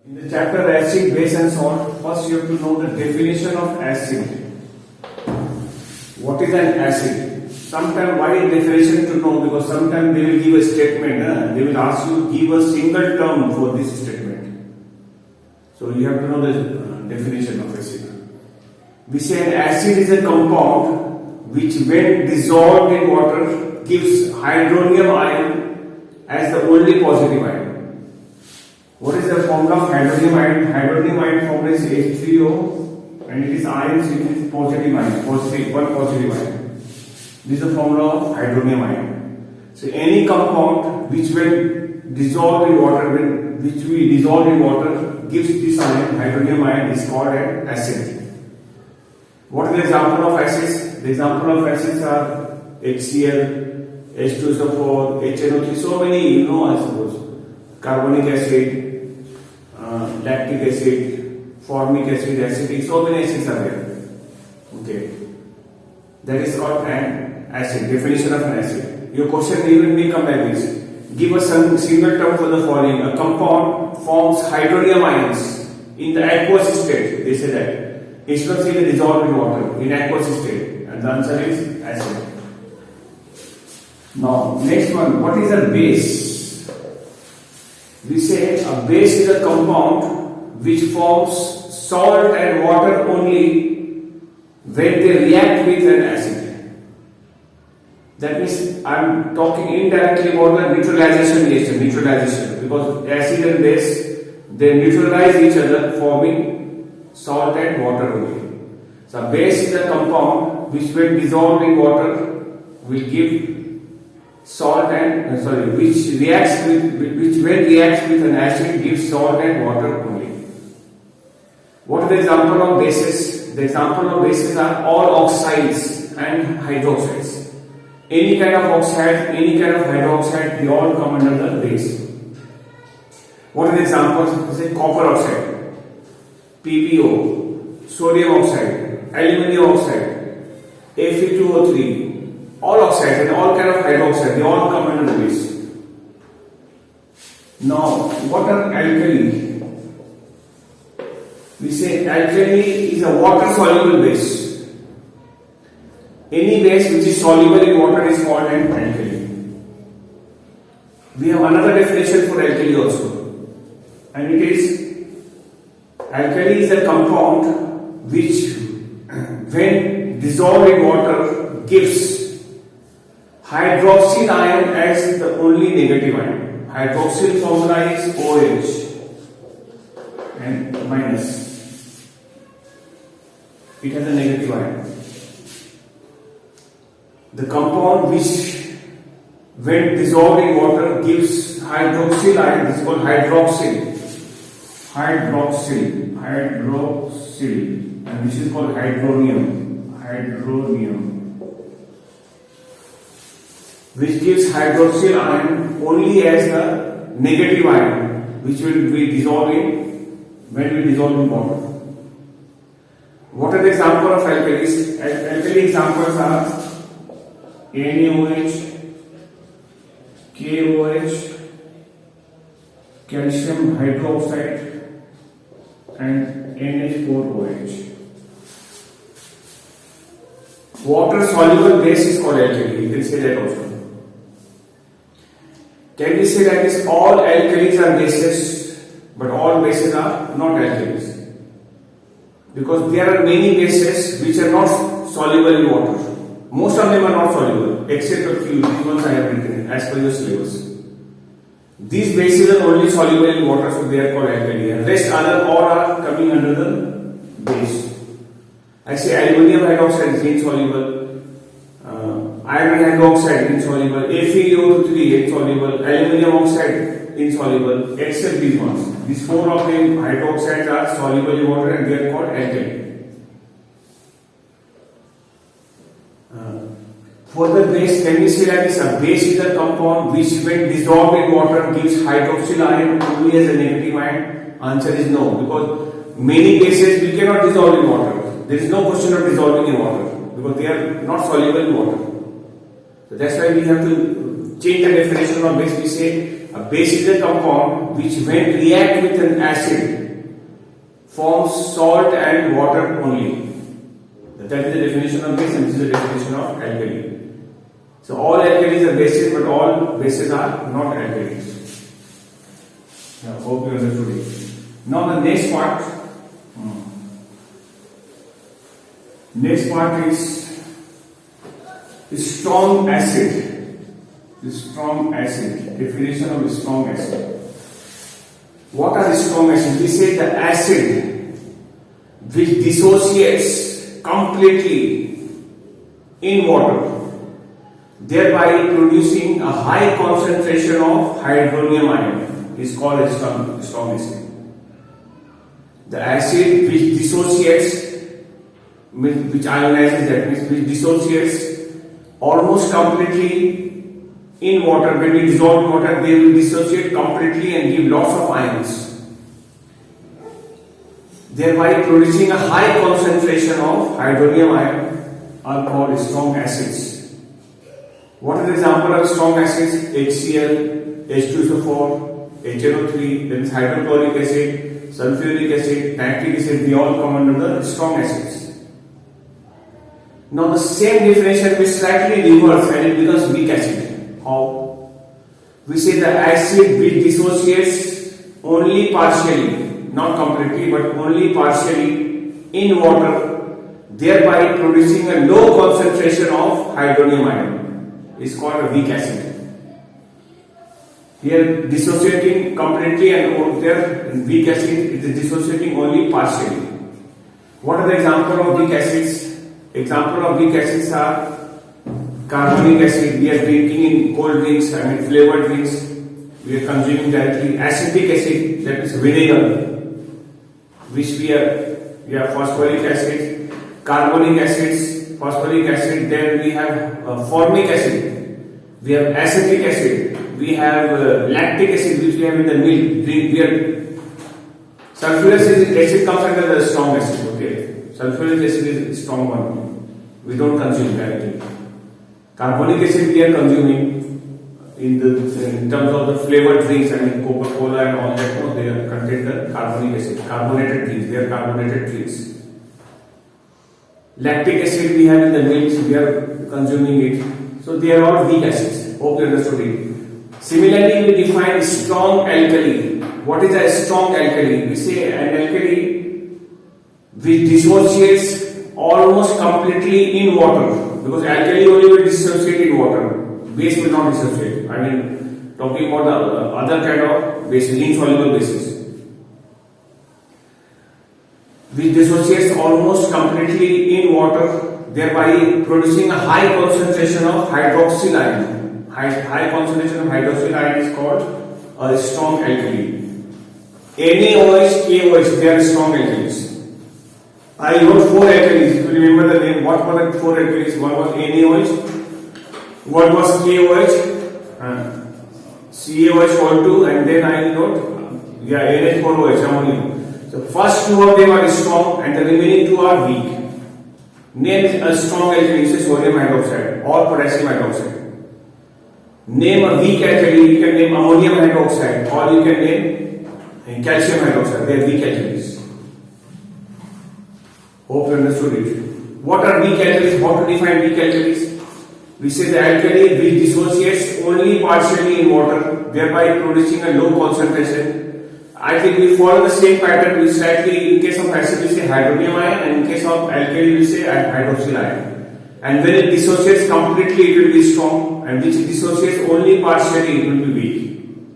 In the chapter acid, base and salt, first you have to know the definition of acid. What is an acid? Sometimes why definition to know? Because sometimes they will give a statement. They will ask you give a single term for this statement. So you have to know the definition of acid. We say an acid is a compound which when dissolved in water gives hydronium ion as the only positive ion. What is the formula of hydronium ion? Hydronium ion formula is H3O and it is ions, it is positive ion, one positive ion. This is the formula of hydronium ion. So any compound which when dissolved in water, which we dissolve in water gives this ion, hydronium ion, is called an acid. What is the example of acids? The example of acids are HCl, H2SO4, HNO3, so many you know I suppose. Carbonic acid, lactic acid, formic acid, acetic, so many acids are there. Okay. That is called an acid, definition of an acid. Your question even may come like this. Give us some single term for the following. A compound forms hydronium ions in the aqueous state. They say that. Instead of saying dissolved in water, in aqueous state. And the answer is acid. Now, next one. What is a base? We say a base is a compound which forms salt and water only when they react with an acid. That means I am talking indirectly about the neutralization reaction, because acid and base they neutralize each other forming salt and water only. So a base is a compound which when dissolved in water will give salt and which when reacts with an acid gives salt and water only. What are the example of bases? The example of bases are all oxides and hydroxides. Any kind of oxide, any kind of hydroxide, they all come under the base. What are the examples? Say copper oxide, PbO, sodium oxide, aluminium oxide, Fe2O3. All oxides and all kind of hydroxide, they all come under the base. Now, what are alkali? We say alkali is a water soluble base. Any base which is soluble in water is called an alkali. We have another definition for alkali also, and it is alkali is a compound which when dissolved in water gives hydroxyl ion as the only negative ion. Hydroxyl formula is OH and minus. It has a negative ion. The compound which when dissolved in water gives hydroxyl ion, this is called hydroxyl, and this is called hydronium, which gives hydroxyl ion only as the negative ion, which will be dissolving when we dissolve in water. What are the examples of alkalis? Alkali examples are NaOH, KOH, calcium hydroxide, and NH4OH. Water soluble base is called alkali. You can say that also. Can we say that is all alkalis are bases, but all bases are not alkalis? Because there are many bases which are not soluble in water. Most of them are not soluble, except a few. These ones I have written as per your syllabus. These bases are only soluble in water, so they are called alkali. And rest other all are coming under the base. I say aluminum hydroxide is insoluble, iron hydroxide insoluble, FeO3 insoluble, aluminium oxide insoluble, except these ones. These four of them hydroxides are soluble in water and they are called alkali. For the base, can we say that a base is a compound which when dissolved in water gives hydroxyl ion only as a negative ion? Answer is no, because many bases we cannot dissolve in water. There is no question of dissolving in water because they are not soluble in water. So that's why we have to change the definition of base. We say a base is a compound which when react with an acid forms salt and water only. That is the definition of base, and this is the definition of alkali. So all alkalis are bases, but all bases are not alkalis. I hope you understood it. Now the next part. Next part is strong acid. Strong acid. Definition of strong acid. What are strong acids? We say the acid which dissociates completely in water, thereby producing a high concentration of hydronium ion, is called a strong acid. The acid which dissociates, which ionizes, that means which dissociates almost completely in water. When we dissolve water, they will dissociate completely and give lots of ions, thereby producing a high concentration of hydronium ion, are called strong acids. What is the example of strong acids? HCl, H2SO4, HNO3, then hydrochloric acid, sulfuric acid, nitric acid, they all come under the strong acids. Now the same definition is slightly reversed and it becomes weak acid. How? We say the acid which dissociates only partially, not completely, but only partially in water, thereby producing a low concentration of hydronium ion, is called a weak acid. Here dissociating completely, and over there in weak acid it is dissociating only partially. What are the examples of weak acids? Example of weak acids are carbonic acid, we are drinking in cold drinks, flavored drinks, we are consuming directly. Acetic acid, that is vinegar, which we have phosphoric acid, carbonic acids, phosphoric acid, then we have formic acid, we have acetic acid, we have lactic acid, which we have in the milk, drink, beer. Sulfuric acid comes under the strong acid, okay. Sulfuric acid is a strong one. We don't consume directly. Carbonic acid we are consuming in terms of the flavored drinks, Coca-Cola and all that. No, they contain the carbonic acid. Carbonated drinks. They are carbonated drinks. Lactic acid we have in the milk. We are consuming it. So they are all weak acids. Hope you understood it. Similarly, we define strong alkali. What is a strong alkali? We say an alkali which dissociates almost completely in water, because alkali only will dissociate in water, base will not dissociate. Talking about the other kind of bases, insoluble bases, which dissociates almost completely in water, thereby producing a high concentration of hydroxyl ion. High concentration of hydroxyl ion is called a strong alkali. NaOH, KOH, they are strong alkalis. I wrote 4 alkalis. If you remember the name, what were the 4 alkalis? One was NaOH, one was KOH, CaOH, and then I wrote NH4OH ammonia. So first 2 of them are strong and the remaining 2 are weak. Name a strong alkali, say sodium hydroxide or potassium hydroxide. Name a weak alkali, you can name ammonium hydroxide or you can name calcium hydroxide. They are weak alkalis. Hope you understood it. What are weak alkalis? How to define weak alkalis? We say the alkali which dissociates only partially in water, thereby producing a low concentration. I think we follow the same pattern. We slightly, in case of acid, we say hydronium ion, and in case of alkali, we say hydroxyl ion. And when it dissociates completely, it will be strong, and which dissociates only partially, it will be weak.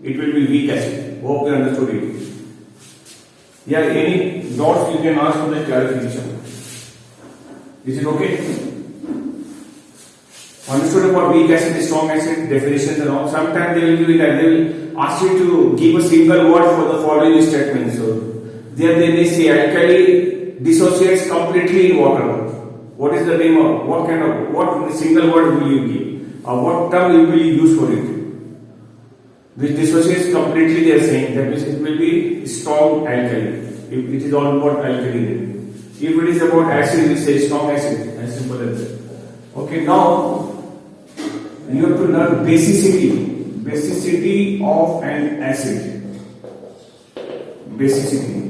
It will be weak acid. Hope you understood it. Yeah, any doubts you can ask for the clarification. Is it okay? Understood about weak acid, strong acid, definitions and all. Sometimes they will give it and they will ask you to give a single word for the following statement. So, there they may say alkali dissociates completely in water. What is the name of, what single word will you give? Or what term will you use for it? Which dissociates completely, they are saying. That means it will be strong alkali. If it is all about alkali. If it is about acid, we say strong acid. As simple as that. Okay, now you have to learn basicity of an acid. Basicity.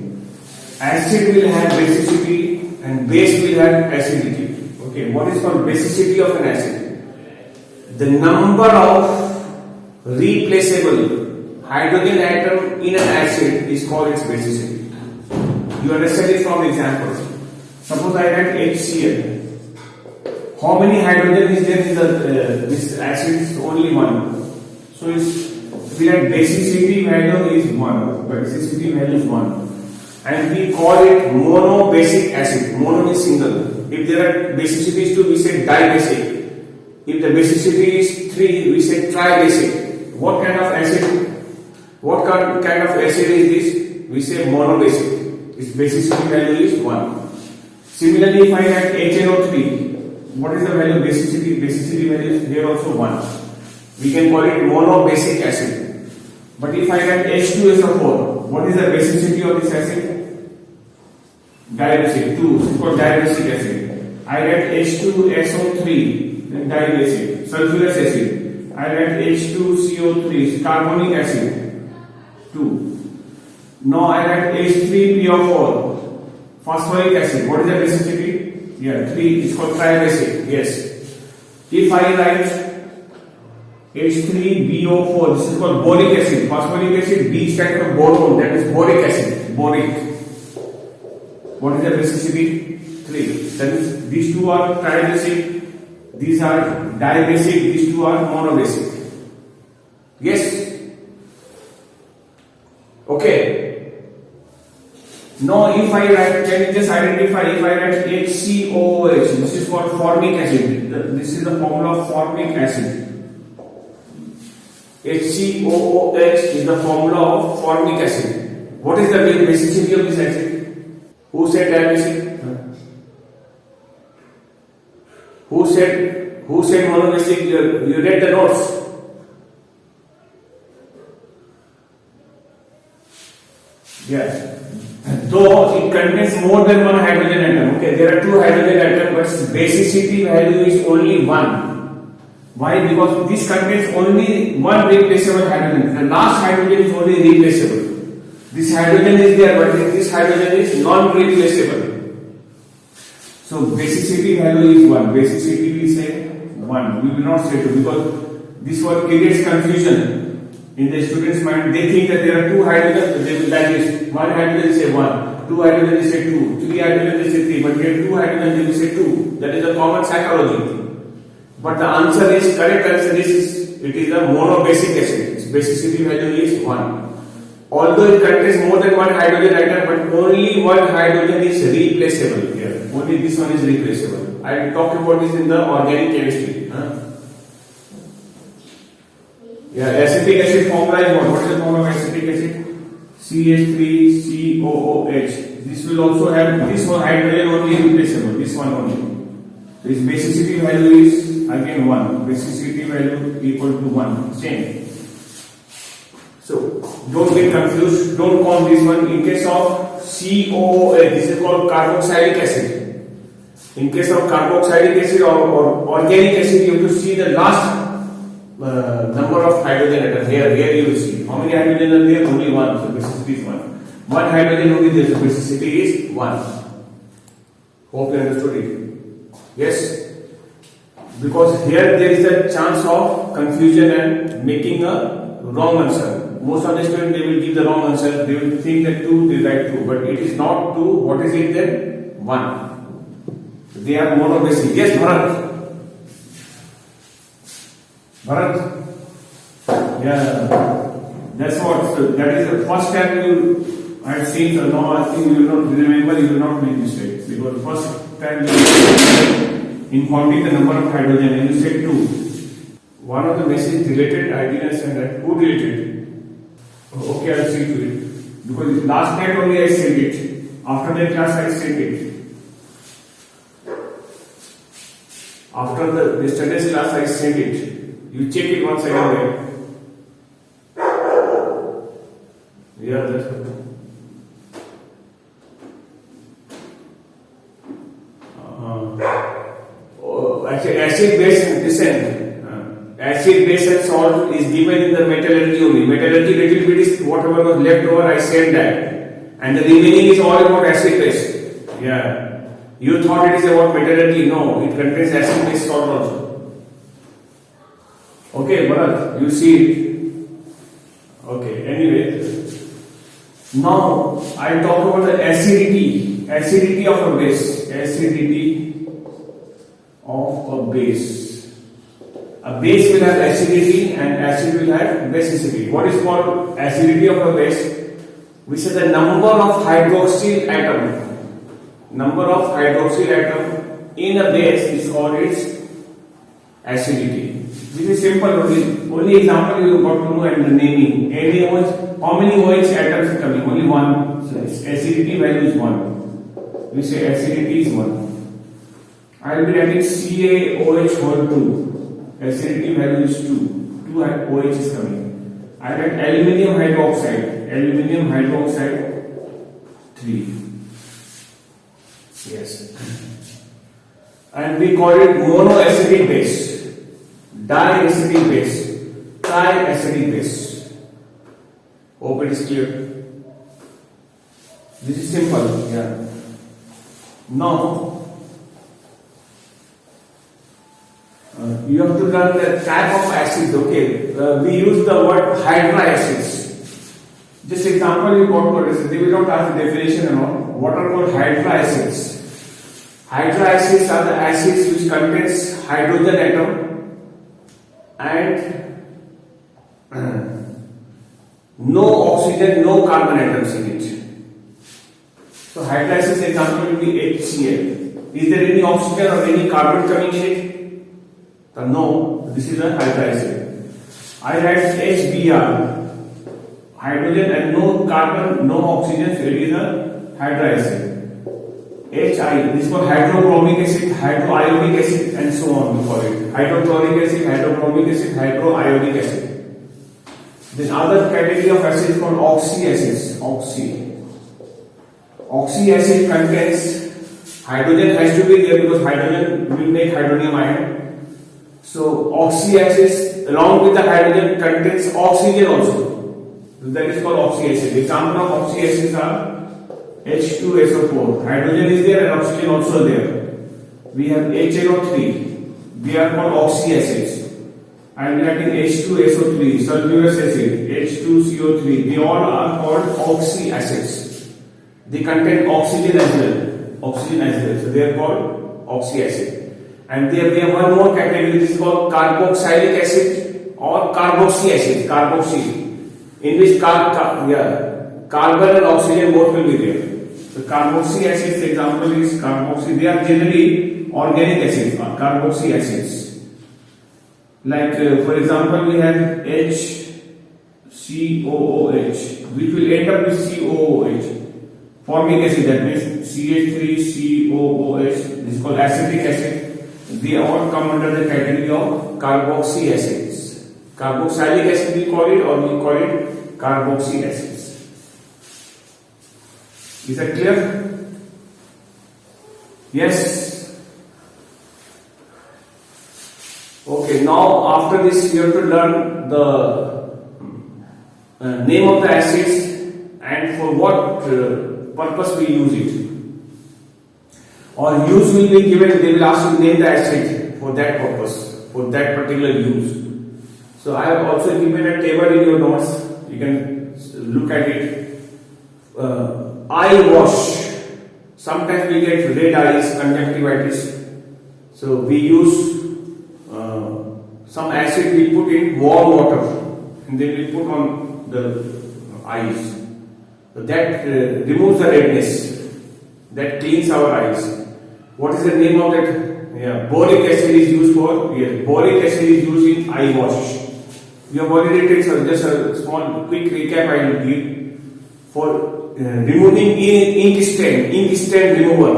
acid will have basicity and base will have acidity. Okay, what is called basicity of an acid? The number of replaceable hydrogen atom in an acid is called its basicity. You understand it from examples. Suppose I write HCl. How many hydrogen is there in this acid? Is only one. So we have basicity value is 1. Basicity value is 1. And we call it monobasic acid. Mono is single. If there are basicities 2, we say dibasic. If the basicity is 3, we say tribasic. What kind of acid? What kind of acid is this? We say monobasic. Its basicity value is 1. Similarly, if I write HNO3, what is the value of basicity? Basicity value is here also 1. We can call it monobasic acid. But if I write H2SO4, what is the basicity of this acid? Dibasic, 2. It's called dibasic acid. I write H2SO3, then dibasic, sulfurous acid. I write H2CO3, carbonic acid, 2. Now I write H3PO4, phosphoric acid. What is the basicity? Yeah, 3. It's called tribasic. Yes. If I write H3BO4, this is called boric acid. Phosphoric acid, B stands for boron, that is boric acid. Boric. What is the basicity? 3. That is, these two are tribasic, these are dibasic, these two are monobasic. Yes? Okay. Now if I write, can you just identify, if I write HCOOH, this is called formic acid. This is the formula of formic acid. HCOOH is the formula of formic acid. What is the basicity of this acid? Who said dibasic? Who said monobasic? You read the notes. Yes. Though it contains more than one hydrogen atom. Okay, there are 2 hydrogen atoms, but basicity value is only 1. Why? Because this contains only one replaceable hydrogen. The last hydrogen is only replaceable. This hydrogen is there, but this hydrogen is non-replaceable. So basicity value is 1. Basicity we say 1. We will not say 2 because this word creates confusion in the student's mind. They think that there are 2 hydrogens. They will like this. 1 hydrogen they say 1. 2 hydrogen they say 2. 3 hydrogen they say 3. But here 2 hydrogen they will say 2. That is a common psychology. But the answer is, correct answer is, it is a monobasic acid. Its basicity value is 1. Although it contains more than one hydrogen atom, but only one hydrogen is replaceable here. Only this one is replaceable. I talked about this in the organic chemistry. Yeah, acetic acid formula is what? What is the formula of acetic acid? CH3COOH. This will also have this one hydrogen only replaceable. This one only. This basicity value is again 1. Basicity value equal to 1. Same. So don't get confused. Don't call this one. In case of COOH, this is called carboxylic acid. In case of carboxylic acid or organic acid, you have to see the last number of hydrogen atoms. Here you will see. How many hydrogen are there? Only 1. So basicity is 1. One hydrogen only there. So basicity is 1. Hope you understood it. Yes? Because here there is a chance of confusion and making a wrong answer. Most of the students, they will give the wrong answer. They will think that 2, they write 2. But it is not 2. What is it then? 1. They are monobasic. Yes, Bharat? Bharat? Yeah. That's what. So that is the first time I have seen. So now I think you will not remember, you will not make mistakes. Because first time you in counting the number of hydrogen and you said 2. One of the messages deleted, I didn't send that. Who deleted it? Okay, I'll see to it. Because last night only I sent it. After that class I sent it. After the yesterday's class I sent it. You check it once again. Yeah, that's good. Actually, acid base descent. Acid base and salt is given in the metallurgy only. Metallurgy little bit is whatever was left over, I said that. and the remaining is all about acid base. Yeah, you thought it is about metallurgy. No, it contains acid base salt also. Okay, Bharat, you see it. Okay, anyway, now I talk about the acidity of a base. Acidity of a base. A base will have acidity and acid will have basicity. What is called acidity of a base? We say the number of hydroxyl atom. Number of hydroxyl atom in a base is called its acidity. This is simple only. Only example you got to know and the naming. NaOH, how many OH atoms are coming? Only one. So its acidity value is 1. We say acidity is 1. I will be writing CaOH whole 2. Acidity value is 2. 2 OH is coming. I write aluminium hydroxide. Aluminium hydroxide 3. Yes. And we call it monoacidic base, diacidic base, triacidic base. Hope it is clear. This is simple. Yeah. Now, you have to learn the type of acids. Okay, we use the word hydroacids. Just example you got for this. They will not ask the definition and all. What are called hydroacids? Hydroacids are the acids which contains hydrogen atom and no oxygen, no carbon atoms in it. So hydroacids example will be HCl. Is there any oxygen or any carbon coming in it? No, this is a hydroacid. I write HBr, hydrogen and no carbon, no oxygen, so it is a hydroacid. HI, this is called hydrochromic acid, hydroiodic acid, and so on we call it. Hydrochloric acid, hydrochromic acid, hydroiodic acid. Then other category of acid is called oxyacids. Oxyacid contains hydrogen has to be there because hydrogen will make hydronium ion. So oxyacids along with the hydrogen contains oxygen also. That is called oxyacid. Example of oxyacids are H2SO4. Hydrogen is there and oxygen also there. We have HNO3. They are called oxyacids. And we have H2SO3, sulfurous acid, H2CO3. They all are called oxyacids. They contain oxygen as well. So they are called oxyacid. And there we have one more category, this is called carboxylic acid or carboxy acid, in which carbon and oxygen both will be there. So carboxy acids example is carboxy, they are generally organic acids or carboxy acids. Like for example we have HCOOH which will end up with COOH. Formic acid, that means CH3COOH, this is called acetic acid. They all come under the category of carboxy acids. Carboxylic acid we call it or we call it carboxy acids. Is that clear? Yes. Okay, now after this you have to learn the name of the acids and for what purpose we use it. Or use will be given, they will ask you to name the acid for that purpose, for that particular use. So I have also given a table in your notes, you can look at it. Eye wash, sometimes we get red eyes, conjunctivitis. So we use some acid we put in warm water and then we put on the eyes. So that removes the redness, that cleans our eyes. What is the name of that? Yeah, boric acid is used for. Yes, boric acid is used in eye wash. We have already taken so just a small quick recap I will give for removing ink stain remover.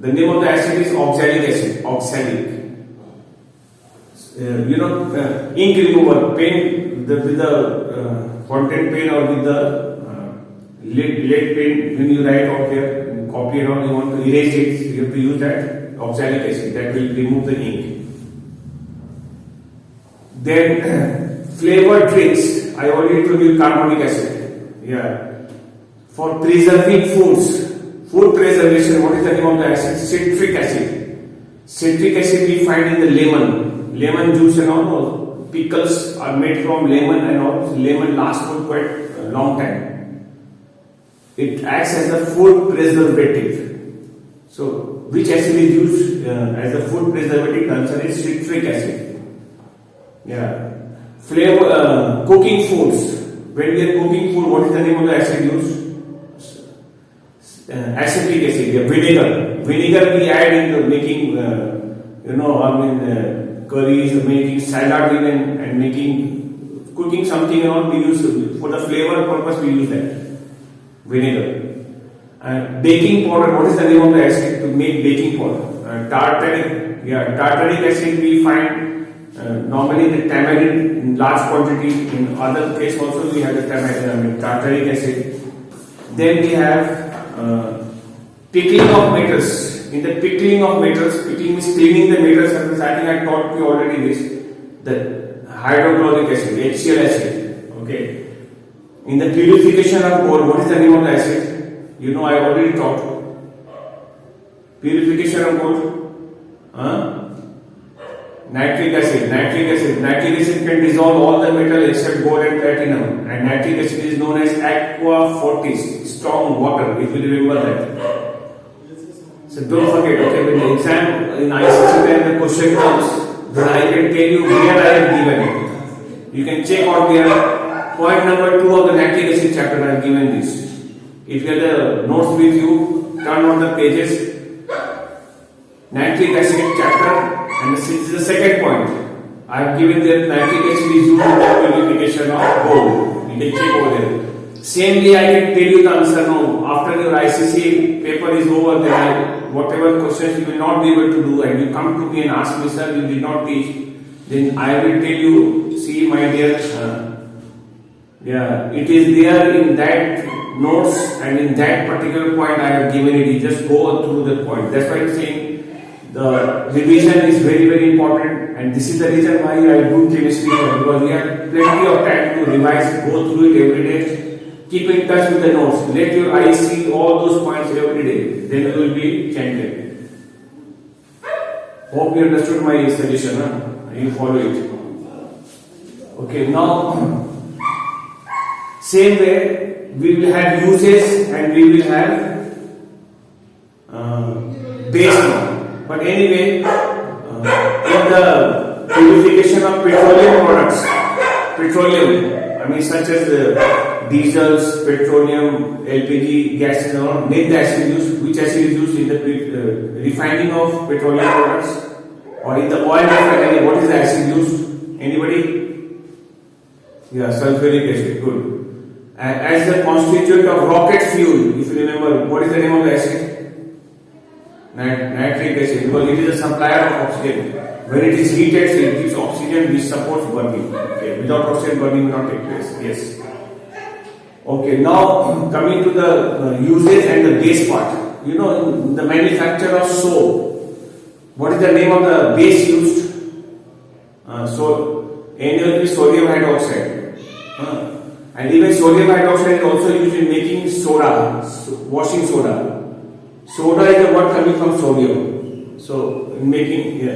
The name of the acid is oxalic acid. Oxalic. Ink remover, pen with the fountain pen or with the lead pen. When you write out there. Copy it on, you want to erase it, you have to use that oxalic acid that will remove the ink. Then flavored drinks, I already told you carbonic acid. Yeah. For preserving foods, food preservation, what is the name of the acid? Citric acid. Citric acid we find in the lemon juice and all. Pickles are made from lemon and all. Lemon lasts for quite a long time. It acts as a food preservative. So, which acid is used as a food preservative? Answer is citric acid. Yeah. Flavor, cooking foods. When we are cooking food, what is the name of the acid used? Acetic acid, yeah, vinegar. Vinegar we add in the making, curries, making salad even, and making, cooking something and all, we use, for the flavor purpose we use that. Vinegar. Baking powder, what is the name of the acid to make baking powder? Tartaric acid we find normally the tamarind in large quantity. In other case also we have the tartaric acid. Then we have pickling of metals. In the pickling of metals, pickling means cleaning the metal surface. I think I taught you already this. The hydrochloric acid, HCl acid. Okay. In the purification of gold, what is the name of the acid? You know, I already taught. Purification of gold. Nitric acid. Nitric acid can dissolve all the metal except gold and platinum. And nitric acid is known as aqua fortis, strong water, if you remember that. So don't forget, okay, when the exam in ICC when the question comes, then I can tell you where I have given it. You can check out there. Point number 2 of the nitric acid chapter I have given this. If you have the notes with you, turn on the pages. Nitric acid chapter. And this is the second point. I have given that nitric acid is used in the purification of gold. You can check over there. Same way I can tell you the answer now. After your ICC paper is over, then whatever questions you will not be able to do, and you come to me and ask me, sir, you did not teach, then I will tell you, see my dear, it is there in that notes, and in that particular point I have given it. You just go through the point. That's why I'm saying the revision is very, very important, and this is the reason why I do chemistry, because we have plenty of time to revise, go through it every day. Keep in touch with the notes. Let your eyes see all those points every day. Then you will be champion. Hope you understood my suggestion. You follow it. Okay, now same way we will have uses and we will have base now. But anyway, in the purification of petroleum products, such as diesels, petroleum, LPG, gas and all, name the acid used. Which acid is used in the refining of petroleum products? Or in the oil refinery, what is the acid used? Anybody? Yeah, sulfuric acid, good. As the constituent of rocket fuel, if you remember, what is the name of the acid? Nitric acid, because it is a supplier of oxygen. When it is heated, it gives oxygen which supports burning. Okay. Without oxygen, burning will not take place. Yes. Okay, now coming to the usage and the base part. You know, in the manufacture of soap, what is the name of the base used? So, NaOH is sodium hydroxide. And even sodium hydroxide is also used in making soda, washing soda. Soda is the word coming from sodium. So, in making,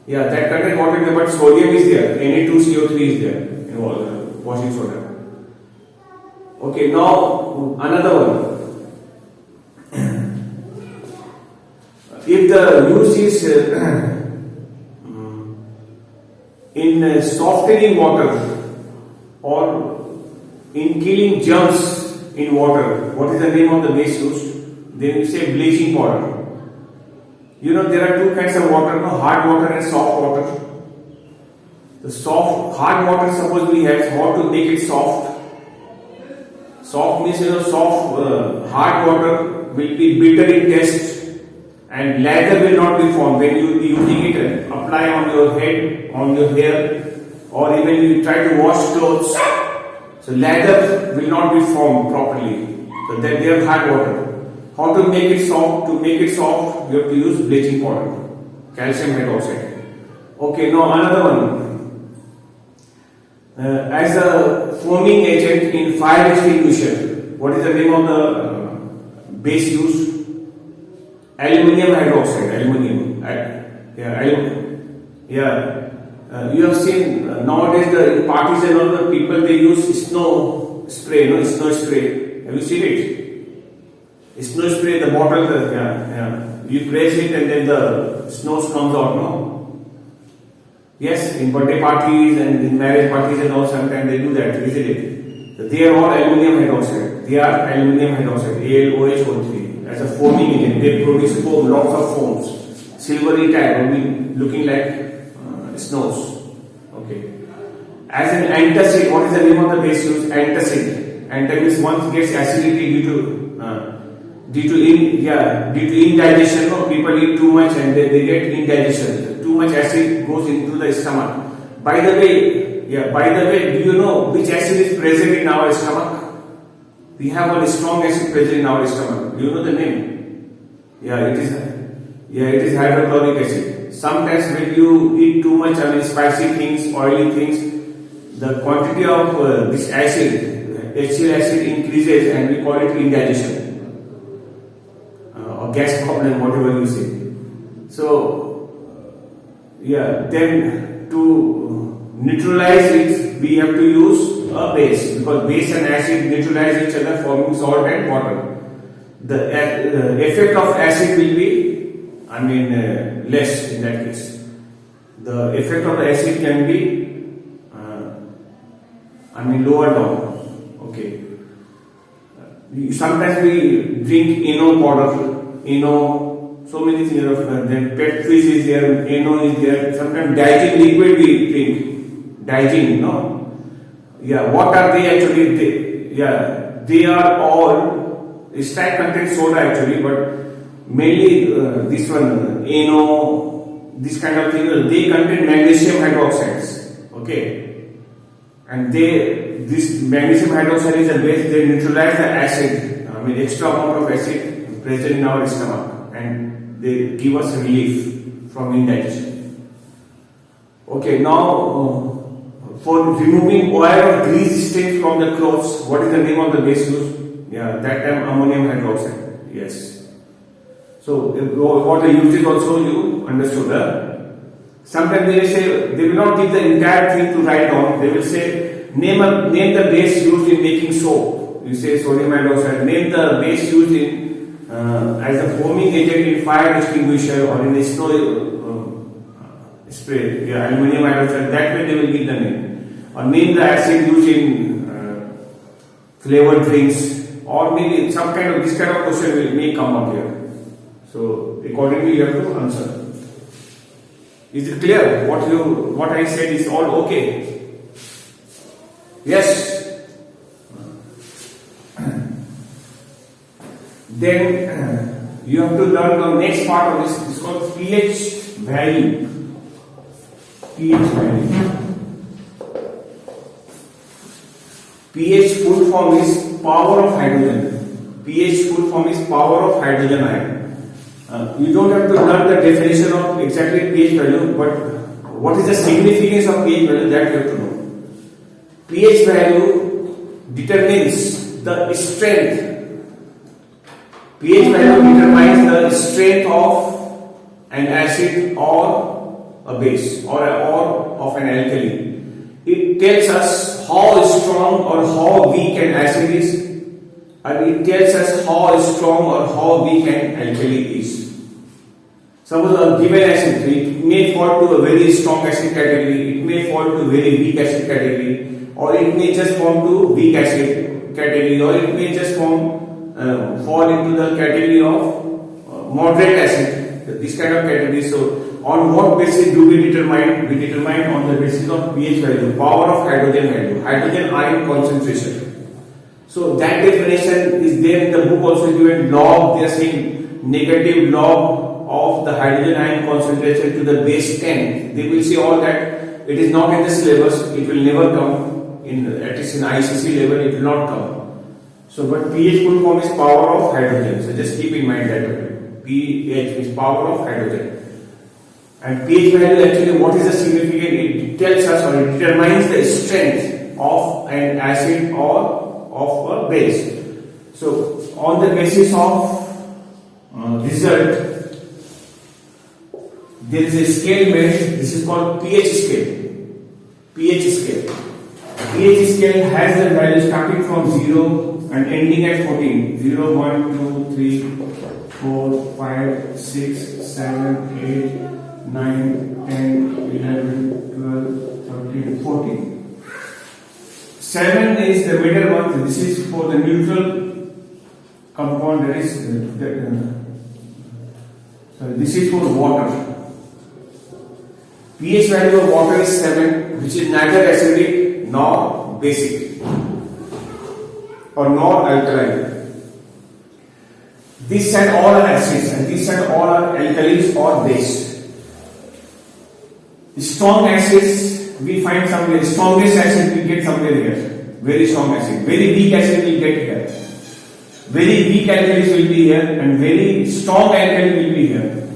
that contains water, but sodium is there. Na2CO3 is there in washing soda. Okay, now another one. If the use is in softening water or in killing germs in water, what is the name of the base used? Then you say bleaching powder. You know, there are two kinds of water, no? Hard water and soft water. The hard water, suppose we have how to make it soft. Soft means, hard water will be bitter in taste and lather will not be formed. When you will be using it, apply on your head, on your hair, or even you try to wash clothes. So lather will not be formed properly. So that they are hard water. How to make it soft? To make it soft, you have to use bleaching powder, calcium hydroxide. Okay, now another one. As a foaming agent in fire extinguisher, what is the name of the base used? Aluminium hydroxide. Aluminium. Yeah, yeah. You have seen nowadays the parties and all the people they use snow spray, snow spray. Have you seen it? Snow spray, the bottle, yeah. You press it and then the snow comes out, no? Yes, in birthday parties and in marriage parties and all, sometimes they do that, isn't it? So they are all aluminium hydroxide. They are aluminium hydroxide, AlOH3. As a foaming agent, they produce foam, lots of foams. Silvery tag will be looking like snows. Okay. As an antacid, what is the name of the base used? Antacid. Antacid once gets acidity due to indigestion. No, people eat too much and they get indigestion. Too much acid goes into the stomach. By the way, do you know which acid is present in our stomach? We have a strong acid present in our stomach. Do you know the name? It is hydrochloric acid. Sometimes when you eat too much spicy things, oily things, the quantity of this acid, HCl acid increases and we call it indigestion or gas problem, whatever you say. So, then to neutralize it, we have to use a base because base and acid neutralize each other, forming salt and water. The effect of acid will be less in that case. The effect of the acid can be lower down. Okay. Sometimes we drink powder, so many things. Then pet fish is there, is there. Sometimes Digen liquid we drink. Digen, no? What are they actually? They are all, stack contains soda actually, but mainly this one, this kind of thing, they contain magnesium hydroxides. Okay, and this magnesium hydroxide is a base. They neutralize the acid. Extra amount of acid present in our stomach, and they give us relief from indigestion. Okay, now for removing oil or grease stains from the clothes, what is the name of the base used? That time ammonium hydroxide. Yes. So what the usage also you understood. Sometimes they will say, they will not give the entire thing to write down. They will say, name the base used in making soap. You say sodium hydroxide. Name the base used in as a foaming agent in fire extinguisher or in a snow spray. Aluminium hydroxide. That way they will give the name. Or name the acid used in flavored drinks. Or maybe this kind of question may come up here. So accordingly you have to answer. Is it clear? What I said is all okay? Yes. Then you have to learn the next part of this. It's called pH value. pH value. pH full form is power of hydrogen. pH full form is power of hydrogen ion. You don't have to learn the definition of exactly pH value, but what is the significance of pH value, that you have to know. pH value determines the strength. pH value determines the strength of an acid or a base or of an alkali. It tells us how strong or how weak an acid is, and it tells us how strong or how weak an alkali is. Suppose a given acid, it may fall to a very strong acid category, it may fall to very weak acid category, or it may just form to weak acid category, or it may just fall into the category of moderate acid. This kind of category. So, on what basis do we determine? We determine on the basis of pH value, power of hydrogen value, hydrogen ion concentration. So that definition is there in the book also given. Log, they are saying negative log of the hydrogen ion concentration to the base 10. They will see all that. It is not in the syllabus. It will never come at least in ICC level. It will not come. So, but pH full form is power of hydrogen. So just keep in mind that pH is power of hydrogen. And pH value actually, what is the significance? It tells us or it determines the strength of an acid or of a base. So on the basis of result, there is a scale made. This is called pH scale. pH scale. pH scale has the value starting from 0 and ending at 14. 0, 1, 2, 3, 4, 5, 6, 7, 8, 9, 10, 11, 12, 13, 14. 7 is the middle one. This is for the neutral compound. That is this is for water. pH value of water is 7, which is neither acidic nor basic or nor alkaline. This side all are acids and this side all are alkalis or base. Strong acids we find somewhere. Strongest acid we get somewhere here. Very strong acid. Very weak acid we get here. Very weak alkalis will be here and very strong alkali will be here.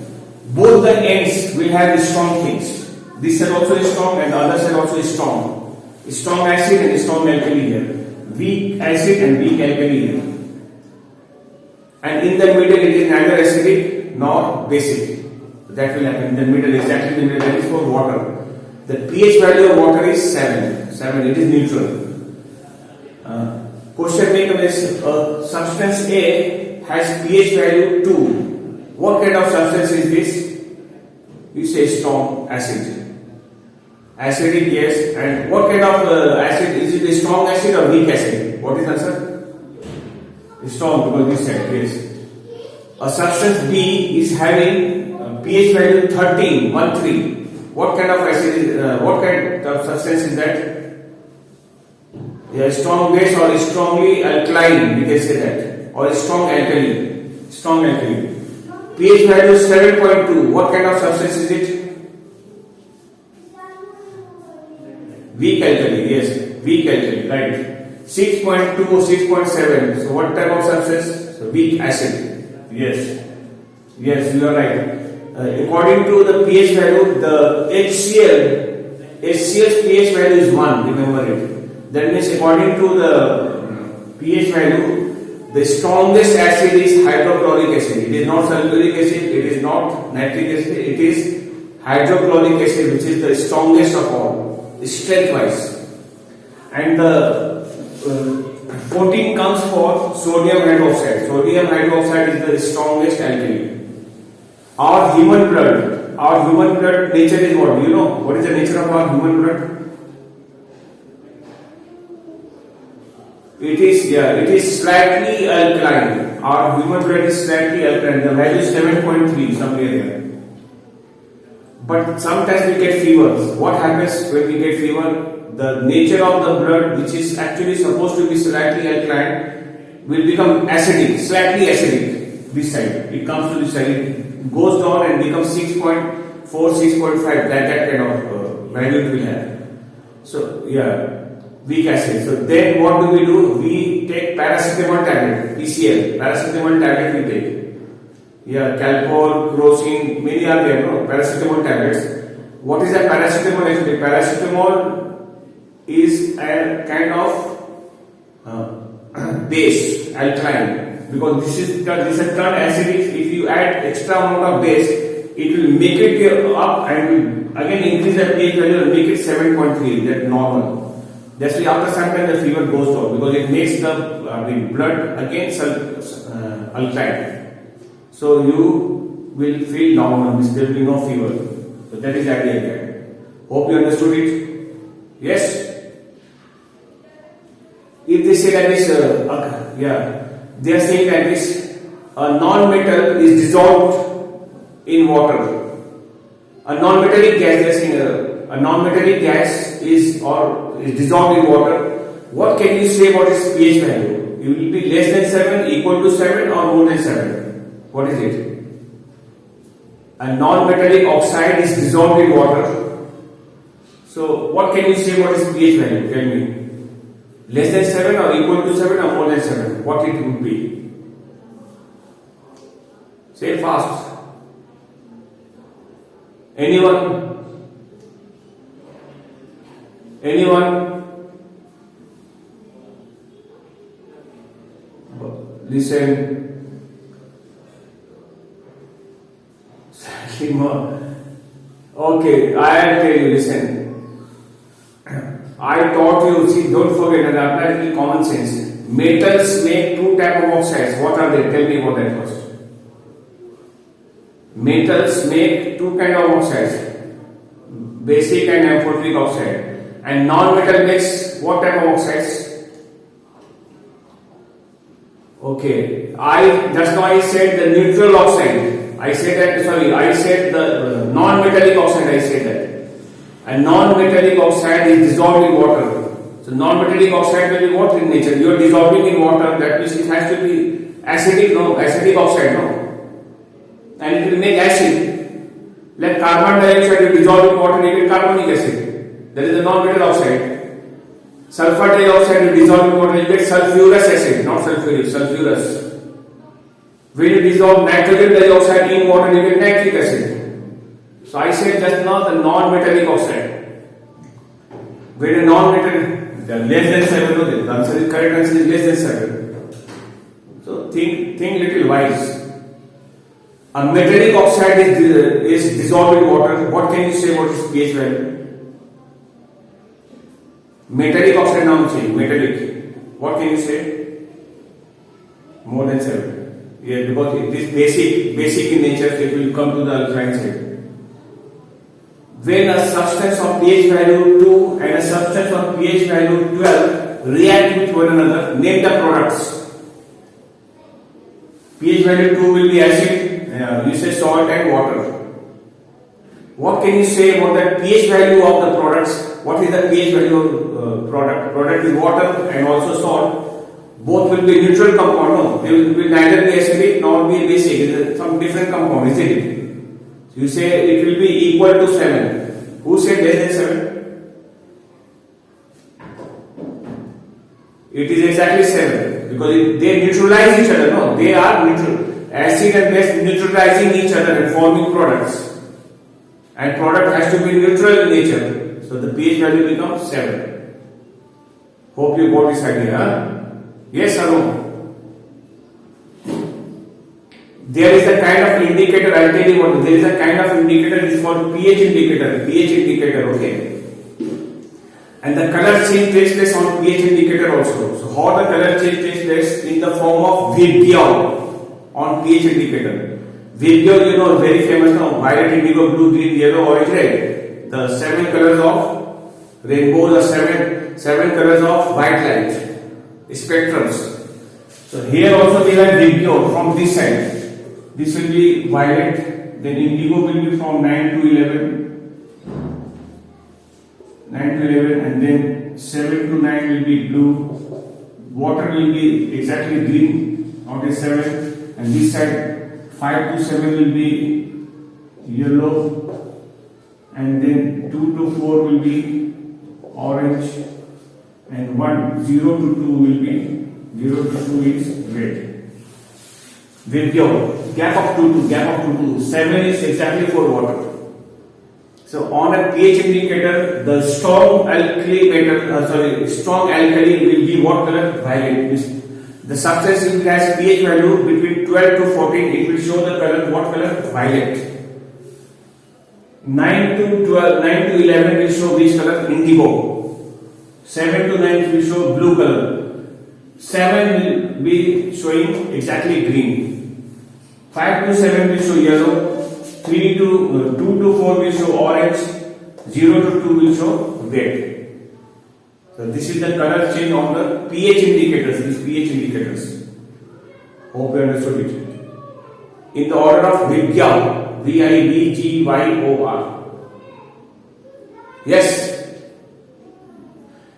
Both the ends will have strong things. This side also is strong and the other side also is strong. Strong acid and strong alkali here. Weak acid and weak alkali here. And in the middle it is neither acidic nor basic. That will happen in the middle, exactly in the middle. That is for water. The pH value of water is 7. 7, it is neutral. Question may come is substance A has pH value 2. What kind of substance is this? You say strong acid. Acidic, yes. And what kind of acid? Is it a strong acid or weak acid? What is the answer? Strong, because this said, yes. A substance B is having pH value 13, 1, 3. What kind of acid is, what kind of substance is that? Yeah, strong base or strongly alkaline, we can say that. Or strong alkali. Strong alkali. pH value is 7.2. What kind of substance is it? Weak alkali, yes. Weak alkali, right. 6.2 or 6.7. So what type of substance? So weak acid. Yes. Yes, you are right. According to the pH value, the HCl's pH value is 1. Remember it. That means according to the pH value, the strongest acid is hydrochloric acid. It is not sulfuric acid, it is not nitric acid, it is hydrochloric acid, which is the strongest of all, strength wise. And the 14 comes for sodium hydroxide. Sodium hydroxide is the strongest alkali. Our human blood nature is what? You know what is the nature of our human blood? It is slightly alkaline. Our human blood is slightly alkaline. The value is 7.3 somewhere here. But sometimes we get fevers. What happens when we get fever? The nature of the blood, which is actually supposed to be slightly alkaline, will become acidic, slightly acidic. This side, it comes to this side, it goes down and becomes 6.4, 6.5. That kind of value it will have. So weak acid. So then what do? We take paracetamol tablet, PCL. Paracetamol tablet we take. Calpol, crocin, many are there. No, paracetamol tablets. What is a paracetamol actually? Paracetamol is a kind of base, alkaline, because this is turned acidic. If you add extra amount of base, it will make it up and will again increase the pH value and make it 7.3. That's normal. That's why after some time the fever goes down, because it makes the blood again alkaline. So you will feel normal. There will be no fever. So that is the idea here. Hope you understood it. Yes. If they say that this, they are saying that this non-metal is dissolved in water. A non-metallic gas, they are saying a non-metallic gas is dissolved in water. What can you say about its pH value? It will be less than 7, equal to 7, or more than 7. What is it? A non-metallic oxide is dissolved in water. So what can you say about its pH value? Tell me. Less than 7 or equal to 7 or more than 7? What it would be? Say fast. Anyone? listen. Slightly more. Okay, I'll tell you, listen. I taught you, see, don't forget, and apply it in common sense. Metals make two types of oxides. What are they? Tell me about that first. Metals make two kind of oxides, basic and amphoteric oxide. And non-metal makes what type of oxides? Okay, just now I said the neutral oxide. I said the non-metallic oxide. I said that. A non-metallic oxide is dissolved in water. So non-metallic oxide will be what in nature? You are dissolving in water. That means it has to be acidic, no? Acidic oxide, no? And it will make acid. Like carbon dioxide, you dissolve in water, you get carbonic acid. That is a non-metal oxide. Sulfur dioxide, you dissolve in water, you get sulfurous acid, not sulfuric, sulfurous. When you dissolve nitrogen dioxide in water, you get nitric acid. So I said just now the non-metallic oxide. When a non-metallic, less than 7, the answer is correct answer is less than 7. So think little wise. A metallic oxide is dissolved in water. What can you say about its pH value? Metallic oxide now say metallic. What can you say? More than 7. Yeah, because it is basic in nature, so it will come to the alkaline side. When a substance of pH value 2 and a substance of pH value 12 react with one another, name the products. pH value 2 will be acid, you say salt and water. What can you say about the pH value of the products? What is the pH value of product? Product is water and also salt. Both will be neutral compound. No, they will neither be acidic nor be basic. It is some different compound, isn't it? So you say it will be equal to 7. Who said less than 7? It is exactly 7 because they neutralize each other. No, they are neutral. Acid and base neutralizing each other and forming products. And product has to be neutral in nature. So the pH value becomes 7. Hope you got this idea. Huh? Yes or no? There is a kind of indicator, I'll tell you what, there is a kind of indicator, it is called pH indicator, okay? And the color change takes place on pH indicator also. So how the color change takes place? In the form of Vibgyor on pH indicator. Vibgyor, you know, very famous now, violet, indigo, blue, green, yellow, orange, red. The 7 colors of rainbows are 7 colors of white light. Spectrums. So here also we have Vibgyor from this side. This will be violet, then indigo will be from 9 to 11, and then 7 to 9 will be blue, water will be exactly green, not a 7, and this side 5 to 7 will be yellow, and then 2 to 4 will be orange, and 0 to 2 will be 0 to 2 is red. Vibgyor, gap of 2 to 2, 7 is exactly for water. So on a pH indicator, the strong alkali will be what color? Violet. The substance if it has pH value between 12 to 14, it will show the color what color? Violet. 9 to 11 will show which color? Indigo. 7 to 9 will show blue color. 7 will be showing exactly green. 5 to 7 will show yellow. 2 to 4 will show orange. 0 to 2 will show red. So this is the color change on the pH indicators. These pH indicators. Hope you understood it. In the order of Vibgyor, Vibgyor. Yes.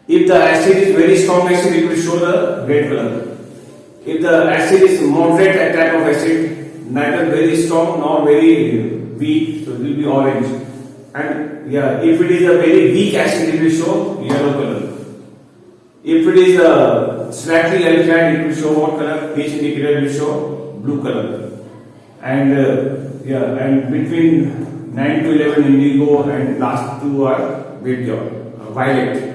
If the acid is very strong acid, it will show the red color. If the acid is moderate type of acid, neither very strong nor very weak, so it will be orange. And if it is a very weak acid, it will show yellow color. If it is a slightly alkaline, it will show what color? pH indicator will show blue color. And and between 9 to 11 indigo and last 2 are violet.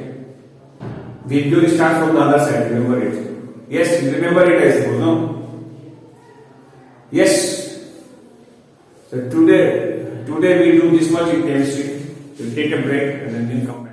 Vibgyor starts from the other side, remember it. Yes, remember it I suppose, no? Yes. So today we do this much in chemistry. We'll take a break and then we'll come back.